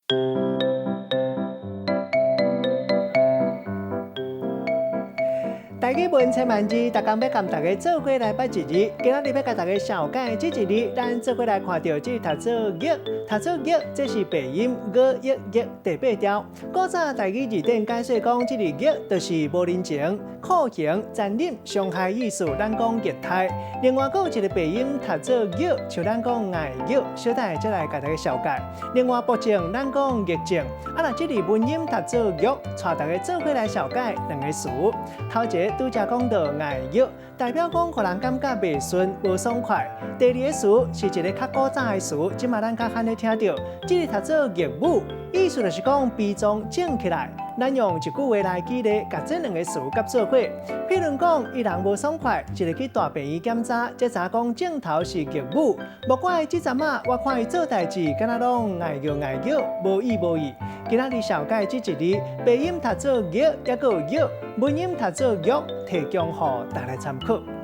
大家问千万字，大家要跟大家做伙来拜一日。今仔日要甲大家小解这一日，咱做伙来看到这读做月，读做月，这是鼻音五月月第八条。古早台语字典解释讲，这个月就是无人情、酷刑、残忍、伤害意思，咱讲虐待。另外，还有一个鼻音读做月，像咱讲爱月，小等下再来甲大家小解。另外，目前咱讲疫症，那这里文音读做月，带大家做伙来小解两个词。头一个拄则讲到爱玉，代表讲互人感觉袂顺、无爽快。第二个词是一个较古早的词，即马咱较罕咧听到，即个读做业舞，意思就是讲悲壮静起来。咱用一句话来举例，甲这两个词夹做伙。譬如讲，伊人无爽快，一个去大病院检查，才知讲镜头是业舞。莫怪即阵仔，我看伊做代志，敢若拢爱叫爱叫，无意无意。今仔日小解这一日，鼻音读做玉，也个有玉，文音读做玉，提供予大家参考。